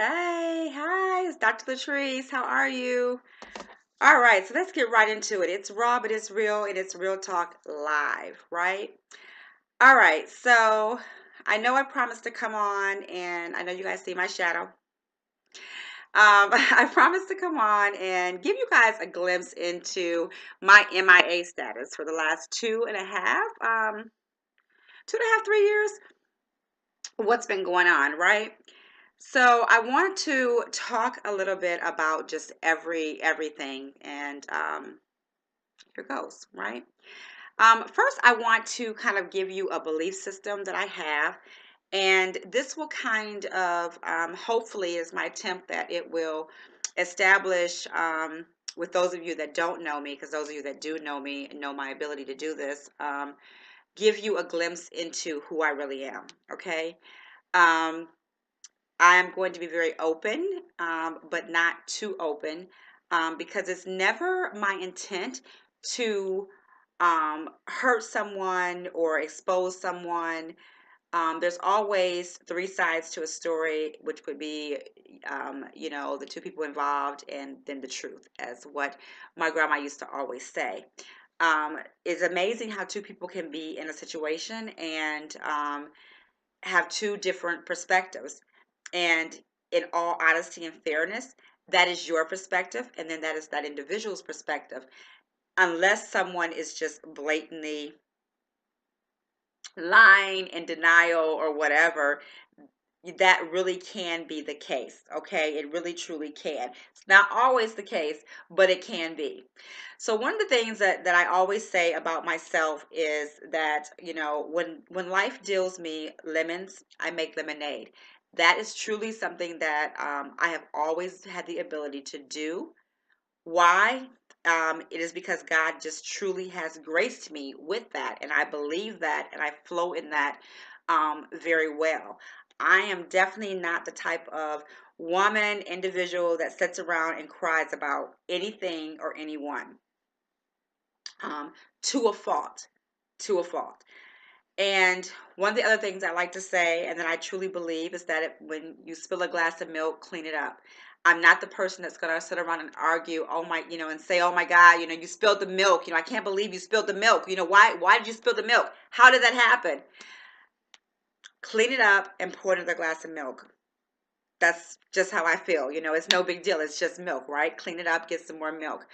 Hey, hi, it's Dr. Latrice. How are you? All right, so let's get right into it. It's raw, but it's real, and it's Real Talk Live, right? All right, so I know I promised to come on, and I know you guys see my shadow. I promised to come on and give you guys a glimpse into my MIA status for the last 3 years. What's been going on, right? So I want to talk a little bit about just everything, and here goes, right? First, I want to kind of give you a belief system that I have, and this will kind of hopefully is my attempt that it will establish with those of you that don't know me, because those of you that do know me know my ability to do this, give you a glimpse into who I really am. Okay. Um, I'm going to be very open, but not too open, because it's never my intent to hurt someone or expose someone. There's always three sides to a story, which would be, the two people involved and then the truth, as what my grandma used to always say. It's amazing how two people can be in a situation and have two different perspectives. And in all honesty and fairness, that is your perspective, and then that is that individual's perspective, unless someone is just blatantly lying in denial or whatever. That really can be the case. Okay, it really truly can. It's not always the case, but it can be. So one of the things that I always say about myself is that, when life deals me lemons, I make lemonade. That is truly something that I have always had the ability to do. Why? It is because God just truly has graced me with that, and I believe that, and I flow in that very well. I am definitely not the type of woman, individual that sits around and cries about anything or anyone, um, to a fault, to a fault. And one of the other things I like to say, and that I truly believe, is that when you spill a glass of milk, clean it up. I'm not the person that's going to sit around and argue, and say, oh my God, you spilled the milk. I can't believe you spilled the milk. Why did you spill the milk? How did that happen? Clean it up and pour it in the glass of milk. That's just how I feel. It's no big deal. It's just milk, right? Clean it up, get some more milk.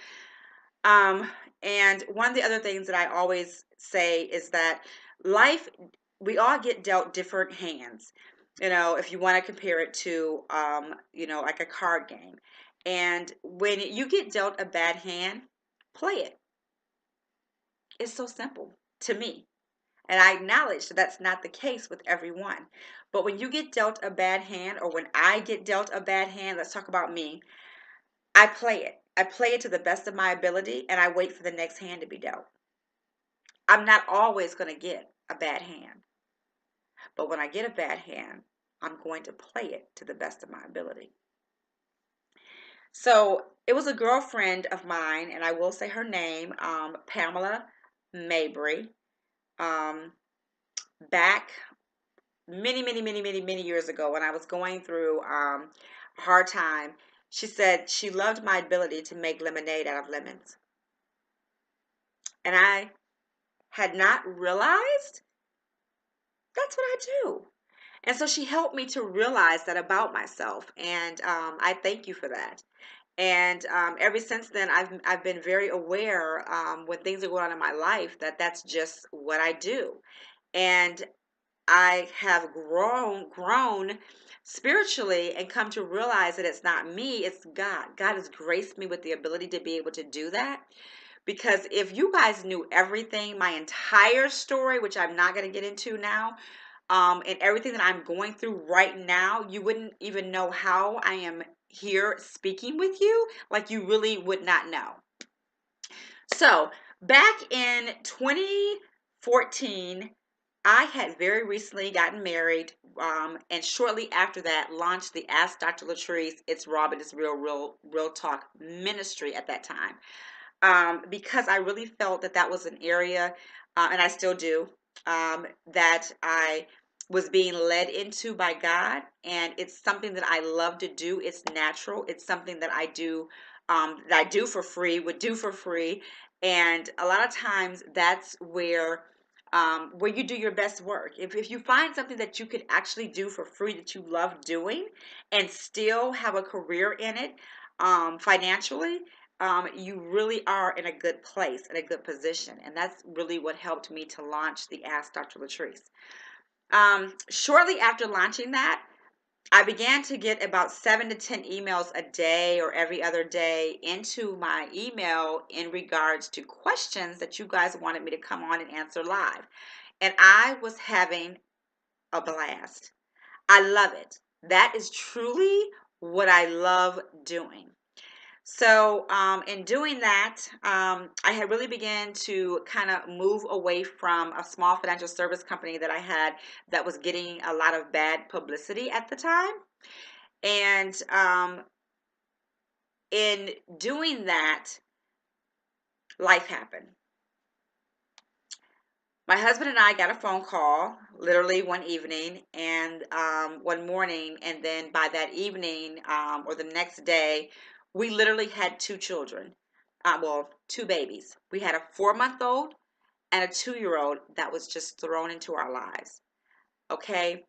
Um, and one of the other things that I always say is that life, we all get dealt different hands. If you want to compare it to, like a card game. And when you get dealt a bad hand, play it. It's so simple to me. And I acknowledge that that's not the case with everyone. But when you get dealt a bad hand, or when I get dealt a bad hand, let's talk about me. I play it. I play it to the best of my ability, and I wait for the next hand to be dealt. I'm not always going to get a bad hand. But when I get a bad hand, I'm going to play it to the best of my ability. So it was a girlfriend of mine, and I will say her name, Pamela Mabry, um, back many, many, many, many, many years ago when I was going through a hard time. She said she loved my ability to make lemonade out of lemons. And I had not realized that's what I do. And so she helped me to realize that about myself. And I thank you for that. And ever since then, I've been very aware, when things are going on in my life, that that's just what I do. And I have grown spiritually, and come to realize that it's not me, it's God. God has graced me with the ability to be able to do that. Because if you guys knew everything, my entire story, which I'm not going to get into now, and everything that I'm going through right now, you wouldn't even know how I am here speaking with you. Like, you really would not know. So back in 2014, I had very recently gotten married, and shortly after that launched the Ask Dr. Latrice, It's Robin, It's Real Talk ministry at that time, because I really felt that that was an area, and I still do, that I was being led into by God, and it's something that I love to do. It's natural. It's something that I do for free, would do for free, and a lot of times that's where you do your best work. If you find something that you could actually do for free that you love doing, and still have a career in it, financially. You really are in a good place, in a good position. And that's really what helped me to launch the Ask Dr. Latrice. Shortly after launching that, I began to get about 7 to 10 emails a day or every other day into my email in regards to questions that you guys wanted me to come on and answer live. And I was having a blast. I love it. That is truly what I love doing. So, in doing that, I had really began to kind of move away from a small financial service company that I had that was getting a lot of bad publicity at the time. And in doing that, life happened. My husband and I got a phone call literally one evening and one morning, and then by that evening or the next day, we literally had two children. Well, two babies. We had a 4 month old and a 2 year old that was just thrown into our lives. Okay.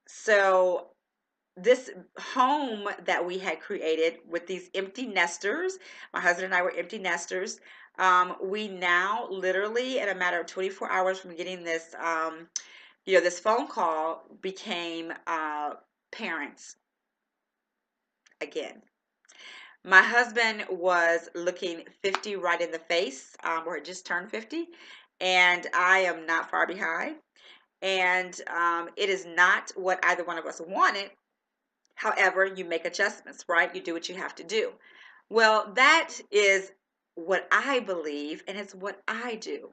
So this home that we had created with these empty nesters, my husband and I were empty nesters. We now literally, in a matter of 24 hours from getting this, this phone call, became parents again. My husband was looking 50 right in the face, or had just turned 50, and I am not far behind. And it is not what either one of us wanted. However, you make adjustments, right? You do what you have to do. Well, that is what I believe, and it's what I do.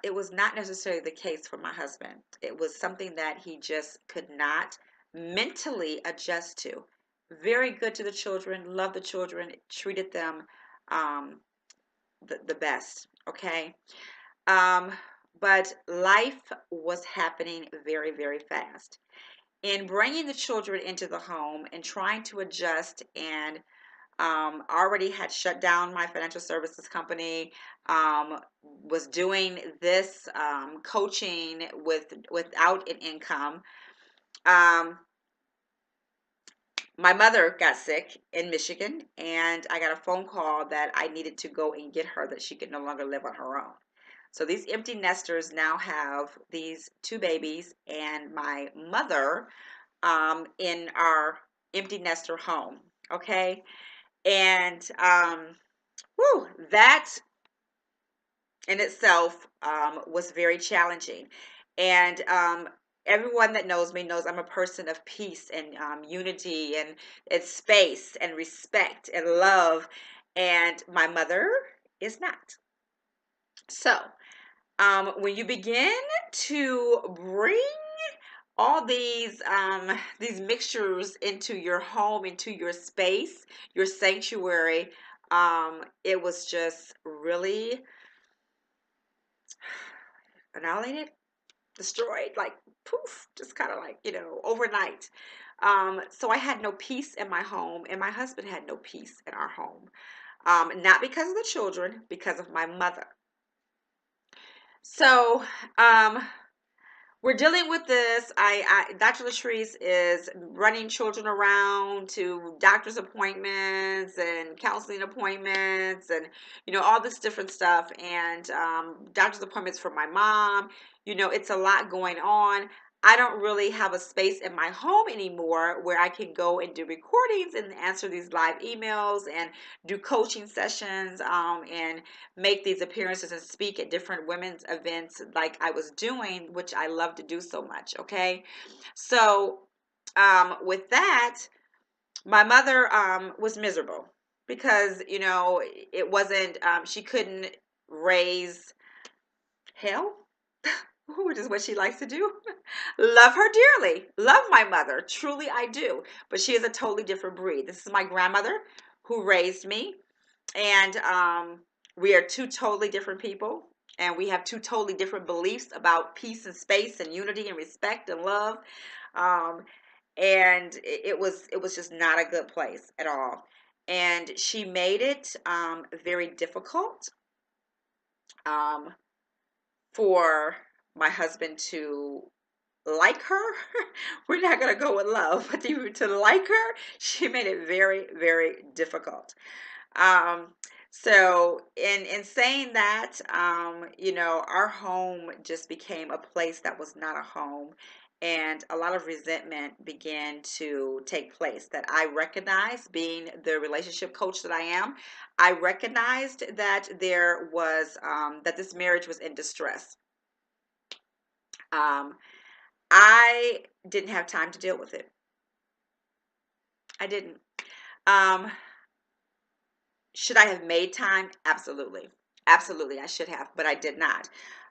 It was not necessarily the case for my husband. It was something that he just could not mentally adjust to. Very good to the children, loved the children, treated them um, the best, okay? Um, but life was happening very, very fast. In bringing the children into the home and trying to adjust, and already had shut down my financial services company, was doing this coaching without an income. um, my mother got sick in Michigan, and I got a phone call that I needed to go and get her, that she could no longer live on her own. So these empty nesters now have these two babies and my mother in our empty nester home. Okay. And that in itself was very challenging. And everyone that knows me knows I'm a person of peace and unity and space and respect and love. And my mother is not. So when you begin to bring all these mixtures into your home, into your space, your sanctuary, it was just really annihilated, destroyed, like poof, just kind of like, overnight. So I had no peace in my home, and my husband had no peace in our home. Not because of the children, because of my mother. So we're dealing with this. Dr. Latrice is running children around to doctor's appointments and counseling appointments, and all this different stuff, and doctor's appointments for my mom. It's a lot going on. I don't really have a space in my home anymore where I can go and do recordings and answer these live emails and do coaching sessions, and make these appearances and speak at different women's events like I was doing, which I love to do so much. Okay. So with that, my mother was miserable because, it wasn't, she couldn't raise hell, which is what she likes to do. Love her dearly. Love my mother. Truly, I do. But she is a totally different breed. This is my grandmother who raised me, and we are two totally different people. and we have two totally different beliefs about peace and space and unity and respect and love. Um, and it was just not a good place at all. And she made it very difficult um, for my husband to like her. We're not going to go with love, but to like her, she made it very, very difficult. Um, so in saying that, our home just became a place that was not a home, and a lot of resentment began to take place that I recognized. Being the relationship coach that I am, I recognized that there was that this marriage was in distress. Um, I didn't have time to deal with it. I didn't. Um, should I have made time? Absolutely. Absolutely, I should have, but I did not.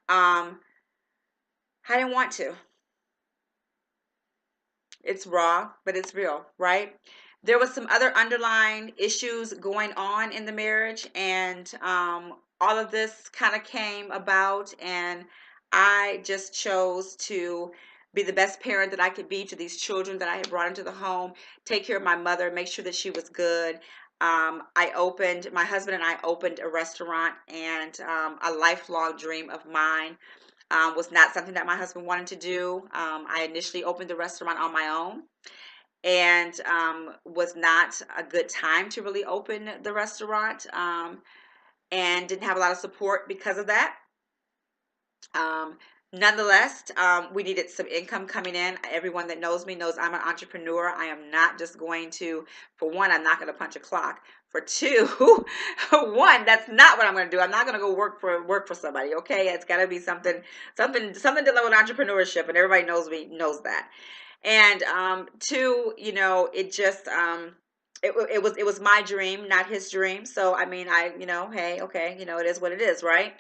Um, I didn't want to. It's raw, but it's real, right? There was some other underlying issues going on in the marriage, and all of this kind of came about, and I just chose to be the best parent that I could be to these children that I had brought into the home, take care of my mother, make sure that she was good. My husband and I opened a restaurant, and a lifelong dream of mine was not something that my husband wanted to do. I initially opened the restaurant on my own, and was not a good time to really open the restaurant, and didn't have a lot of support because of that. Um, Nonetheless, we needed some income coming in. Everyone that knows me knows I'm an entrepreneur. I am not just going to, for one, I'm not going to punch a clock. For two, one, that's not what I'm going to do. I'm not going to go work for somebody. Okay, it's got to be something dealing with entrepreneurship, and everybody knows that. And two, it just it was my dream, not his dream. So I mean, hey, okay, it is what it is, right?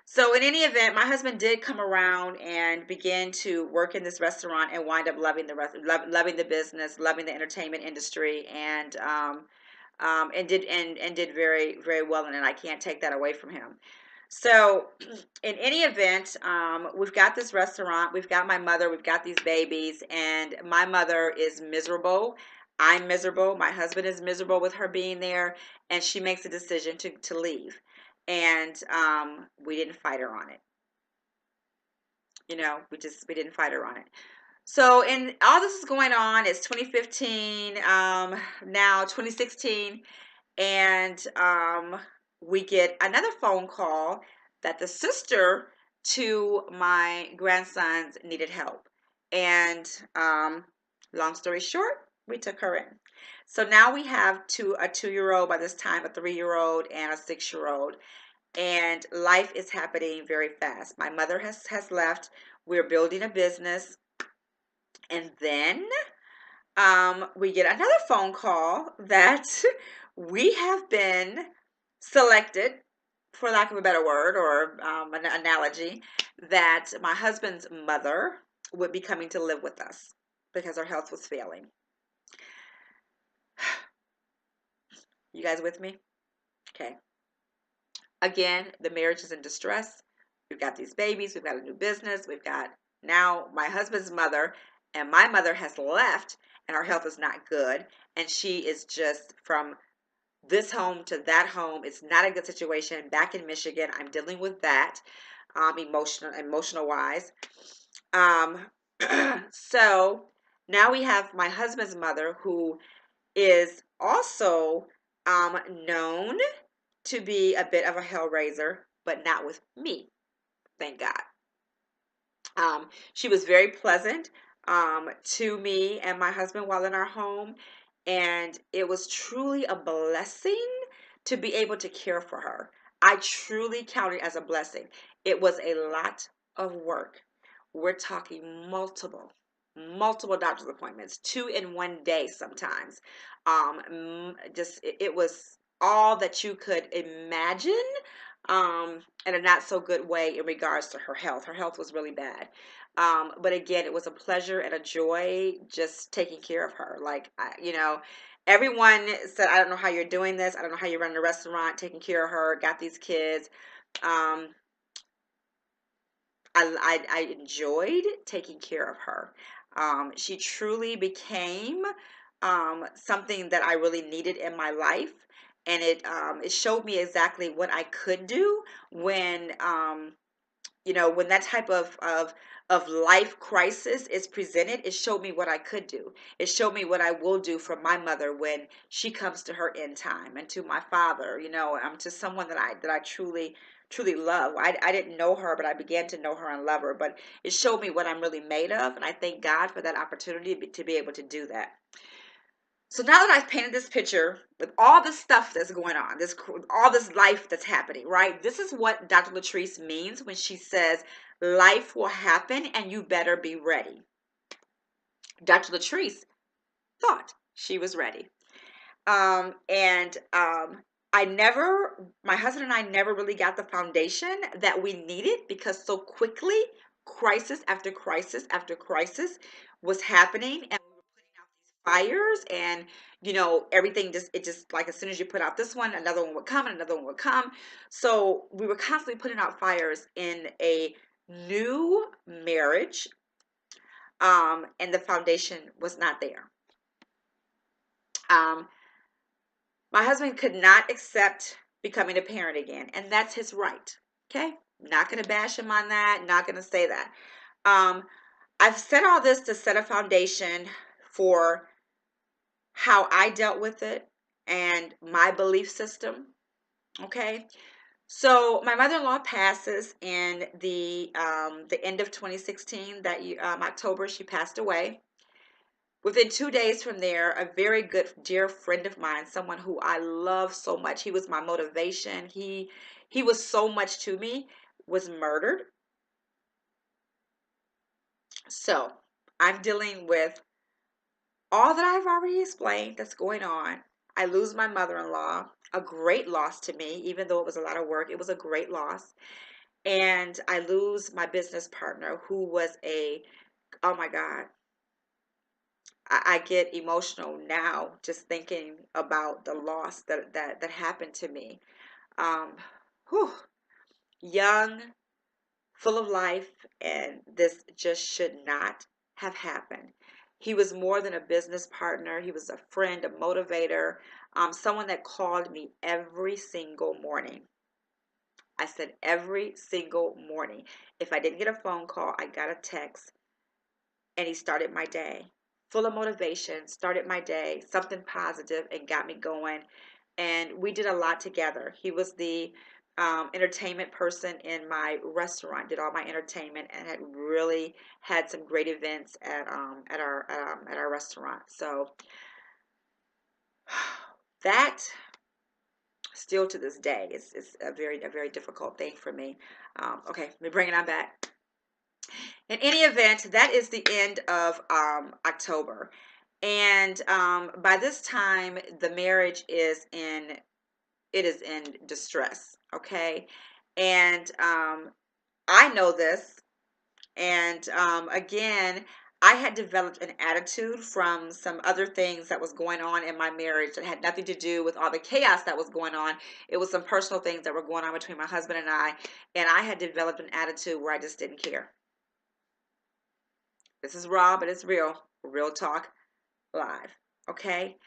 So in any event, my husband did come around and begin to work in this restaurant and wind up loving loving the business, loving the entertainment industry, and did very, very well in it. I can't take that away from him. So in any event, we've got this restaurant, we've got my mother, we've got these babies, and my mother is miserable. I'm miserable. My husband is miserable with her being there, and she makes a decision to leave. And we didn't fight her on it. We didn't fight her on it. So, and all this is going on. It's 2015, now 2016, and we get another phone call that the sister to my grandsons needed help. And long story short, we took her in. So now we have a 2-year old by this time, a 3-year old, and a 6-year old, and life is happening very fast. My mother has left. We're building a business, and then we get another phone call that we have been selected, for lack of a better word or an analogy, that my husband's mother would be coming to live with us because her health was failing. You guys with me? Okay. Again, the marriage is in distress. We've got these babies. We've got a new business. We've got now my husband's mother, and my mother has left, and her health is not good. And she is just from this home to that home. It's not a good situation. Back in Michigan, I'm dealing with that, emotional wise. Um, so now we have my husband's mother, who is also known to be a bit of a hellraiser, but not with me, thank God. She was very pleasant to me and my husband while in our home, and it was truly a blessing to be able to care for her. I truly count it as a blessing. It was a lot of work. We're talking multiple doctor's appointments, 2 in one day sometimes. Just it was all that you could imagine, in a not so good way in regards to her health. Her health was really bad. But again, it was a pleasure and a joy just taking care of her. Like, everyone said, I don't know how you're doing this. I don't know how you run a restaurant, taking care of her, got these kids. Um, I enjoyed taking care of her. She truly became something that I really needed in my life, and it showed me exactly what I could do when when that type of life crisis is presented. It showed me what I could do. It showed me what I will do for my mother when she comes to her end time, and to my father, to someone that I truly love. I didn't know her, but I began to know her and love her. But it showed me what I'm really made of, and I thank God for that opportunity to be able to do that. So now that I've painted this picture with all the stuff that's going on, all this life that's happening, right? This is what Dr. Latrice means when she says life will happen and you better be ready. Dr. Latrice thought she was ready. And my husband and I never really got the foundation that we needed, because so quickly, crisis after crisis after crisis was happening, and we were putting out these fires, and everything just like, as soon as you put out this one, another one would come, and another one would come. So we were constantly putting out fires in a new marriage, and the foundation was not there. Um, My husband could not accept becoming a parent again, and that's his right. Okay? Not going to bash him on that, not going to say that. Um, I've said all this to set a foundation for how I dealt with it and my belief system. Okay? So my mother-in-law passes in the end of 2016. October, she passed away. Within 2 days from there, a very good, dear friend of mine, someone who I love so much, he was my motivation. He was so much to me, was murdered. So I'm dealing with all that I've already explained that's going on. I lose my mother-in-law, a great loss to me, even though it was a lot of work. It was a great loss. And I lose my business partner, who was oh my God, I get emotional now just thinking about the loss that happened to me. Um, whew, young, full of life, and this just should not have happened. He was more than a business partner. He was a friend, a motivator, someone that called me every single morning. I said every single morning. If I didn't get a phone call, I got a text, and he started my day full of motivation, started my day, something positive, and got me going. And we did a lot together. He was the entertainment person in my restaurant, did all my entertainment, and had really had some great events at our restaurant. So that, still to this day, is a very difficult thing for me. Okay, let me bring it on back. In any event, that is the end of October. And by this time, the marriage is in distress. Okay. And I know this. And again, I had developed an attitude from some other things that was going on in my marriage that had nothing to do with all the chaos that was going on. It was some personal things that were going on between my husband and I. And I had developed an attitude where I just didn't care. This is raw, but it's real. Real talk live. Okay.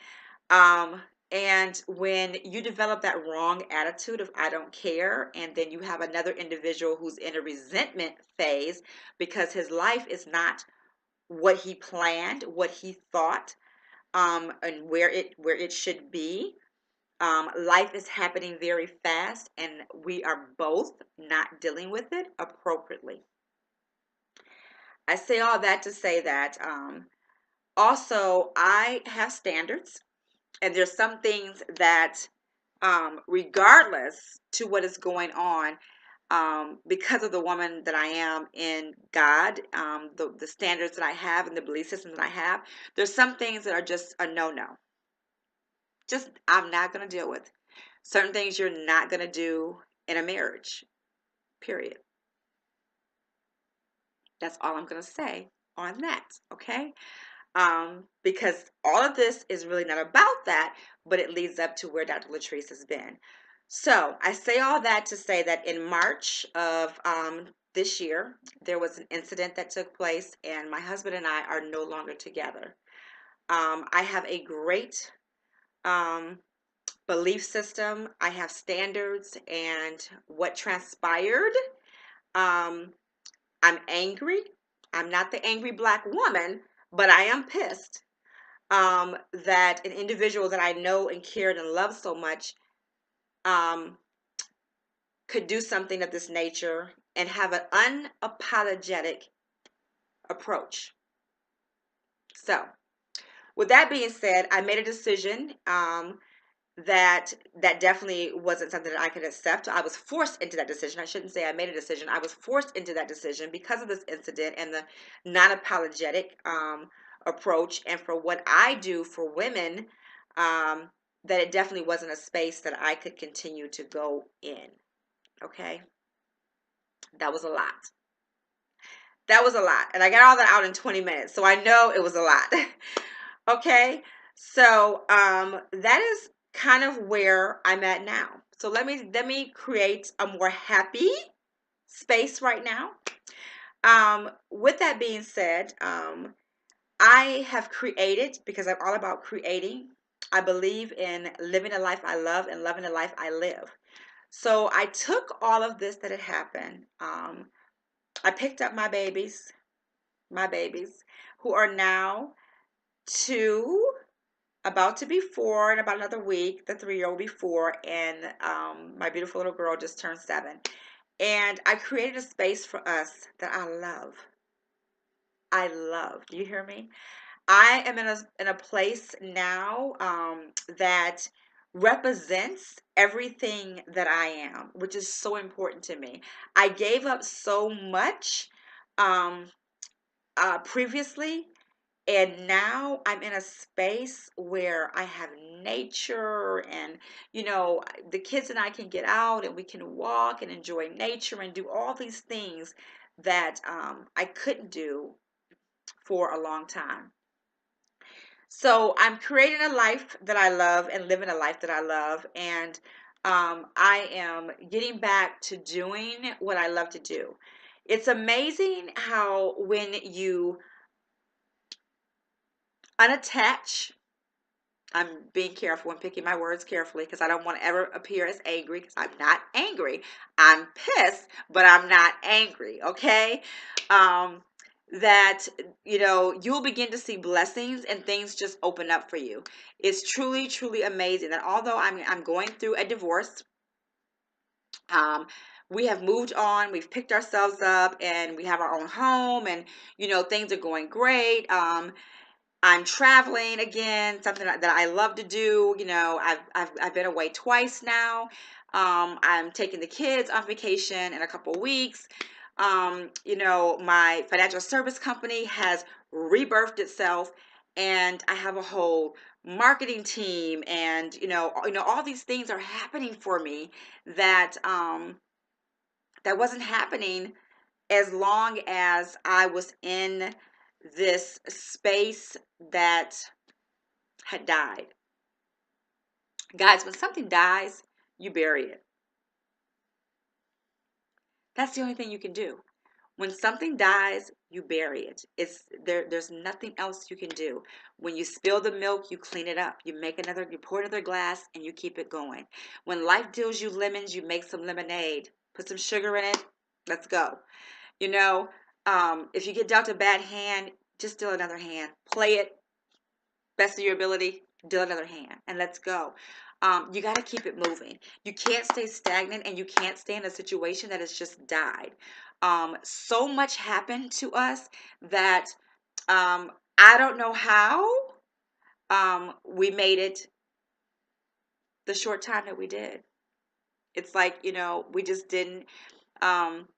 Um, and when you develop that wrong attitude of I don't care, and then you have another individual who's in a resentment phase because his life is not what he planned, what he thought, and where it should be. Life is happening very fast, and we are both not dealing with it appropriately. I say all that to say that also I have standards, and there's some things that, regardless to what is going on, because of the woman that I am in God, the standards that I have and the belief system that I have, there's some things that are just a no-no. Just, I'm not going to deal with. Certain things you're not going to do in a marriage, period. That's all I'm going to say on that, okay? Because all of this is really not about that, but it leads up to where Dr. Latrice has been. So I say all that to say that in March of this year, there was an incident that took place, and my husband and I are no longer together. I have a great um, belief system. I have standards, and what transpired, um, I'm angry. I'm not the angry black woman, but I am pissed that an individual that I know and cared and loved so much um, could do something of this nature and have an unapologetic approach. So, with that being said, I made a decision that definitely wasn't something that I could accept. I was forced into that decision. I shouldn't say I made a decision. I was forced into that decision because of this incident and the non-apologetic approach, and for what I do for women, that it definitely wasn't a space that I could continue to go in. Okay, that was a lot. That was a lot, and I got all that out in 20 minutes, so I know it was a lot. Okay, so that is kind of where I'm at now. So let me create a more happy space right now. With that being said, I have created, because I'm all about creating. I believe in living a life I love and loving a life I live. So I took all of this that had happened. I picked up my babies, who are now 2, about to be 4 in about another week. The 3-year-old will be 4, and my beautiful little girl just turned 7. And I created a space for us that I love. I love. Do you hear me? I am in a place now that represents everything that I am, which is so important to me. I gave up so much um, previously, and now I'm in a space where I have nature, and the kids and I can get out and we can walk and enjoy nature and do all these things that I couldn't do for a long time. So I'm creating a life that I love and living a life that I love, and I am getting back to doing what I love to do. It's amazing how when you unattach, I'm being careful when picking my words carefully because I don't want to ever appear as angry, because I'm not angry. I'm pissed, but I'm not angry, okay? Um, that you'll begin to see blessings and things just open up for you. It's truly, truly amazing that although I'm going through a divorce, um, we have moved on, we've picked ourselves up, and we have our own home, and things are going great. I'm traveling again, something that I love to do. I've been away twice now. I'm taking the kids on vacation in a couple weeks. My financial service company has rebirthed itself, and I have a whole marketing team, and all these things are happening for me that that wasn't happening as long as I was in this space that had died. Guys, when something dies, you bury it. That's the only thing you can do. When something dies, you bury it. There's nothing else you can do. When you spill the milk, you clean it up. You pour another glass, and you keep it going. When life deals you lemons, you make some lemonade. Put some sugar in it. Let's go. You know, if you get dealt a bad hand, just deal another hand. Play it best of your ability, deal another hand, and let's go. You got to keep it moving. You can't stay stagnant, and you can't stay in a situation that has just died. So much happened to us that I don't know how we made it the short time that we did. It's like, we just didn't um,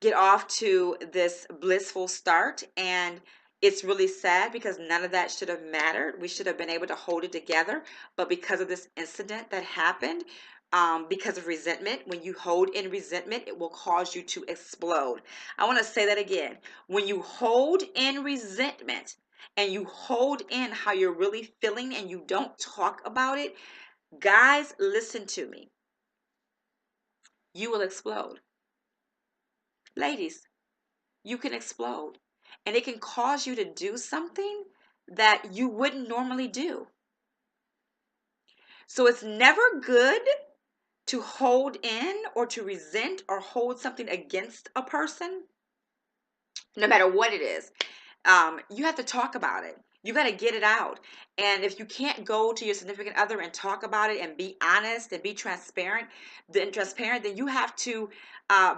get off to this blissful start, and it's really sad because none of that should have mattered. We should have been able to hold it together, but because of this incident that happened, because of resentment, when you hold in resentment, it will cause you to explode. I want to say that again. When you hold in resentment and you hold in how you're really feeling and you don't talk about it, guys, listen to me, you will explode. ladies, you can explode. And it can cause you to do something that you wouldn't normally do. So it's never good to hold in or to resent or hold something against a person, no matter what it is. You have to talk about it. You got to get it out. And if you can't go to your significant other and talk about it and be honest and be transparent, then you have to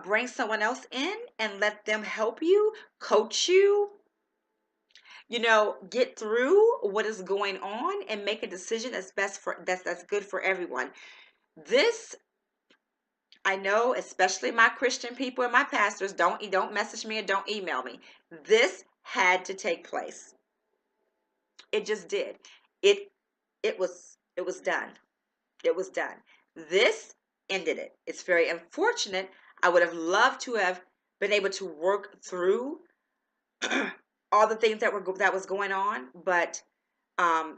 bring someone else in and let them help you, coach you, get through what is going on and make a decision that's good for everyone. This, I know, especially my Christian people and my pastors, don't message me and don't email me. This had to take place. It just did. It it was done. It was done. This ended it. It's very unfortunate. I would have loved to have been able to work through all the things that was going on, but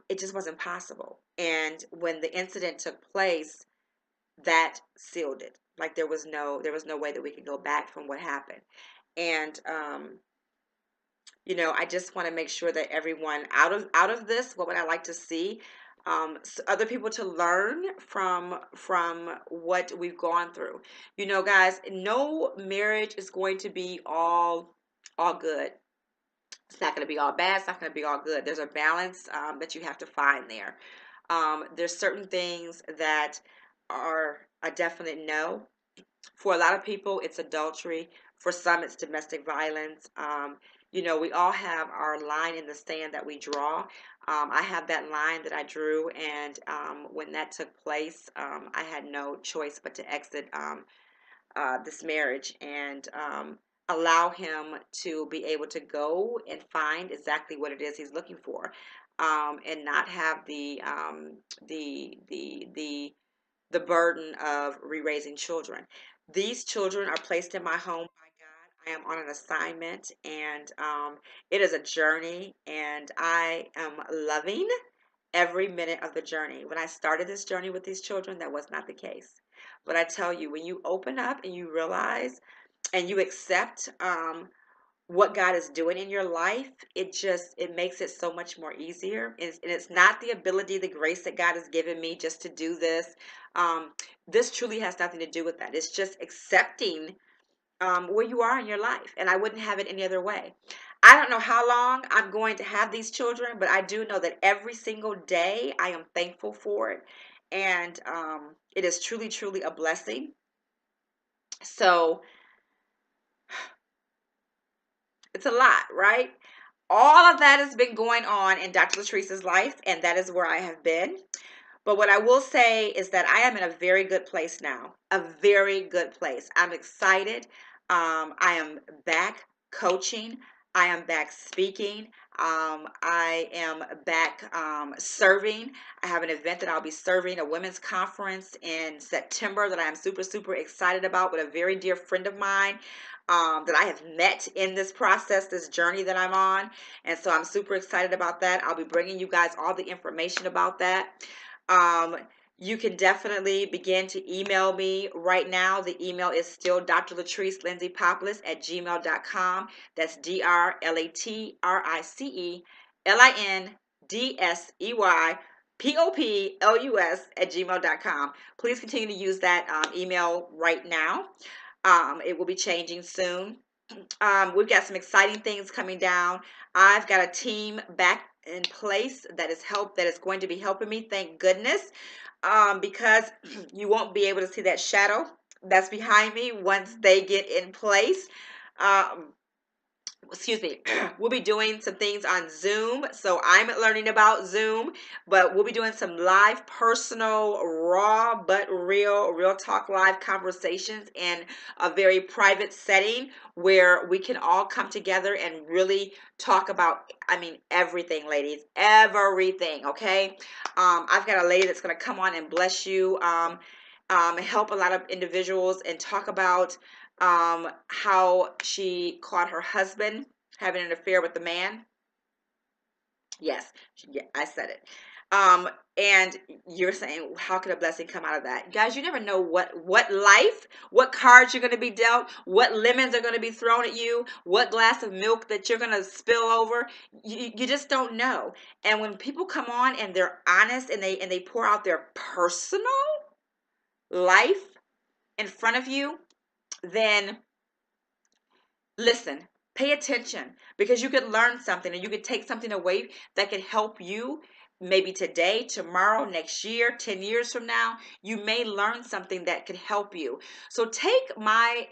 it just wasn't possible. And when the incident took place, that sealed it. Like there was no way that we could go back from what happened. And I just want to make sure that everyone out of this, what would I like to see? Other people to learn from what we've gone through. Guys, no marriage is going to be all good. It's not going to be all bad. It's not going to be all good. There's a balance that you have to find there. There's certain things that are a definite no. For a lot of people, it's adultery. For some, it's domestic violence. We all have our line in the sand that we draw. I have that line that I drew, and when that took place, I had no choice but to exit this marriage and allow him to be able to go and find exactly what it is he's looking for, and not have the burden of re-raising children. These children are placed in my home by God. I am on an assignment, and it is a journey, and I am loving every minute of the journey. When I started this journey with these children, that was not the case. But I tell you, when you open up and you realize and you accept what God is doing in your life, it makes it so much more easier. And it's not the ability, the grace that God has given me just to do this. This truly has nothing to do with that. It's just accepting where you are in your life, and I wouldn't have it any other way. I don't know how long I'm going to have these children, but I do know that every single day I am thankful for it, and it is truly, truly a blessing. So it's a lot, right? All of that has been going on in Dr. Latrice's life, and that is where I have been. But what I will say is that I am in a very good place now, a very good place. I'm excited. I am back coaching. I am back speaking. I am back serving. I have an event that I'll be serving, a women's conference in September that I am super, super excited about with a very dear friend of mine that I have met in this process, this journey that I'm on. And so I'm super excited about that. I'll be bringing you guys all the information about that. Um, you can definitely begin to email me right now. The email is still Dr. Latrice Lindsay Poplis at gmail.com. That's DrLatriceLindseyPoplus at gmail.com. Please continue to use that email right now. It will be changing soon. We've got some exciting things coming down. I've got a team back in place that is going to be helping me, thank goodness, because you won't be able to see that shadow that's behind me once they get in place. Um, excuse me, we'll be doing some things on Zoom. So I'm learning about Zoom, but we'll be doing some live, personal, raw, but real talk live conversations in a very private setting where we can all come together and really talk about, everything, ladies, everything. Okay. I've got a lady that's going to come on and bless you, help a lot of individuals and talk about how she caught her husband having an affair with the man Yes, yeah, I said it. Um, and you're saying, how could a blessing come out of that? Guys, you never know what cards you're going to be dealt, what lemons are going to be thrown at you, what glass of milk that you're going to spill over. You just don't know. And when people come on and they're honest and they pour out their personal life in front of you, then listen, pay attention, because you could learn something and you could take something away that could help you maybe today, tomorrow, next year, 10 years from now. You may learn something that could help you. So take my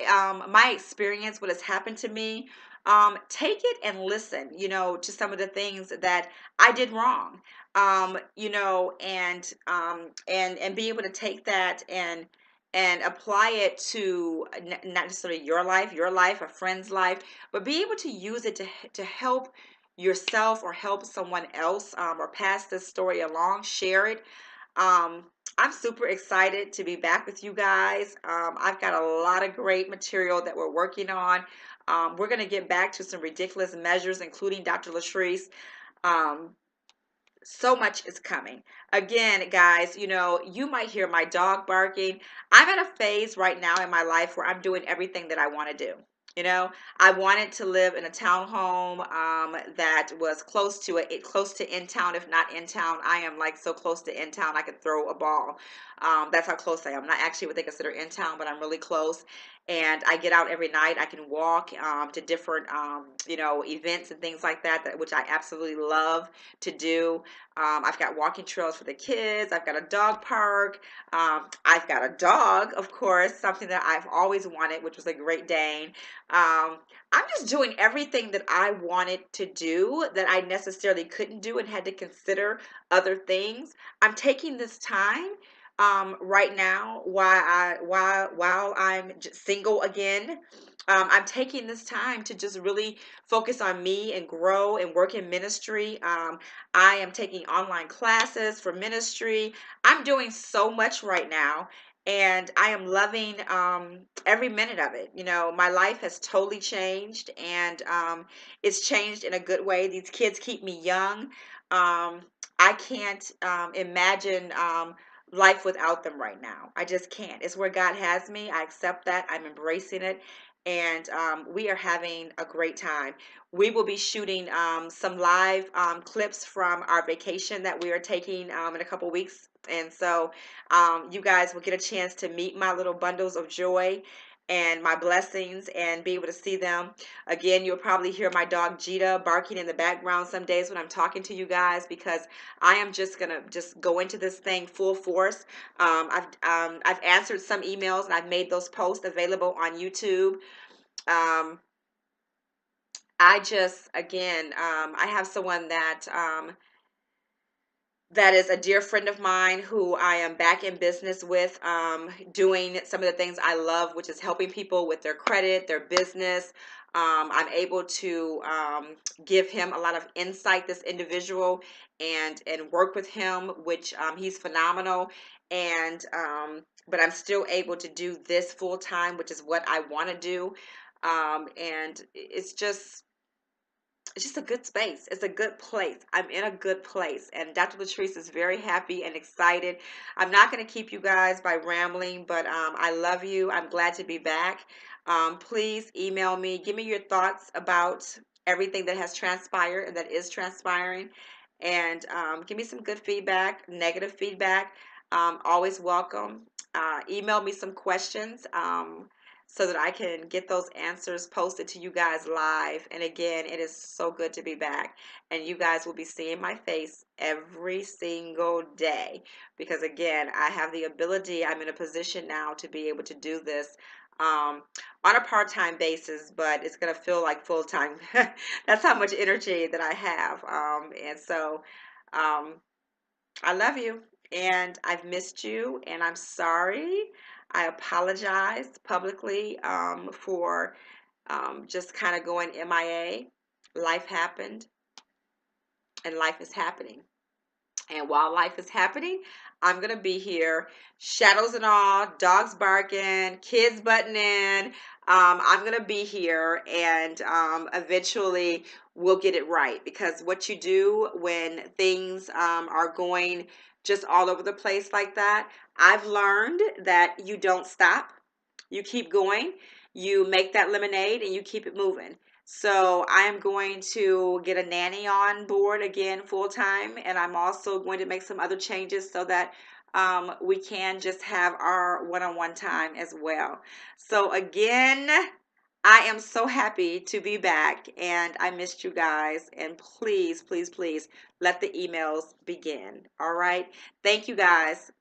experience, what has happened to me, take it and listen, to some of the things that I did wrong. And be able to take that and apply it to not necessarily your life, a friend's life, but be able to use it to help yourself or help someone else, or pass this story along, share it. Um, I'm super excited to be back with you guys. I've got a lot of great material that we're working on. We're going to get back to some ridiculous measures, including Dr. Latrice. Um, so much is coming. Again, guys, you might hear my dog barking. I'm at a phase right now in my life where I'm doing everything that I want to do. I wanted to live in a townhome that was close to in town, if not in town. I am like so close to in town, I could throw a ball. That's how close I am. Not actually what they consider in town, but I'm really close. And I get out every night. I can walk to different, events and things like that, which I absolutely love to do. I've got walking trails for the kids. I've got a dog park. I've got a dog, of course, something that I've always wanted, which was a Great Dane. I'm just doing everything that I wanted to do that I necessarily couldn't do and had to consider other things. I'm taking this time right now while I'm single again. I'm taking this time to just really focus on me and grow and work in ministry. I am taking online classes for ministry. I'm doing so much right now, and I am loving every minute of it. My life has totally changed, and it's changed in a good way. These kids keep me young. I can't imagine life without them right now. I just can't. It's where God has me. I accept that. I'm embracing it. And we are having a great time. We will be shooting some live clips from our vacation that we are taking in a couple weeks. And so you guys will get a chance to meet my little bundles of joy and my blessings and be able to see them. Again, you'll probably hear my dog Jita barking in the background some days when I'm talking to you guys, because I am just gonna just go into this thing full force. I've answered some emails and I've made those posts available on YouTube. Um, I just, again, I have someone that is a dear friend of mine who I am back in business with, doing some of the things I love, which is helping people with their credit, their business. I'm able to give him a lot of insight, this individual, and work with him, which he's phenomenal. And but I'm still able to do this full time, which is what I want to do. And it's just a good space. It's a good place. I'm in a good place. And Dr. Latrice is very happy and excited. I'm not going to keep you guys by rambling, but I love you. I'm glad to be back. Please email me. Give me your thoughts about everything that has transpired and that is transpiring. And give me some good feedback, negative feedback. Always welcome. Email me some questions. So that I can get those answers posted to you guys live. And again, it is so good to be back. And you guys will be seeing my face every single day, because again, I have the ability, I'm in a position now to be able to do this on a part-time basis, but it's going to feel like full-time. That's how much energy that I have. And so um, I love you and I've missed you and I'm sorry. I apologize publicly for just kind of going MIA. Life happened and life is happening. And while life is happening, I'm going to be here, shadows and all, dogs barking, kids butting in, I'm going to be here, and eventually we'll get it right, because what you do when things are going just all over the place like that, I've learned that you don't stop. You keep going. You make that lemonade and you keep it moving. So I am going to get a nanny on board again full time, and I'm also going to make some other changes so that we can just have our one-on-one time as well. So again, I am so happy to be back, and I missed you guys. And please, please, please let the emails begin. All right. Thank you guys.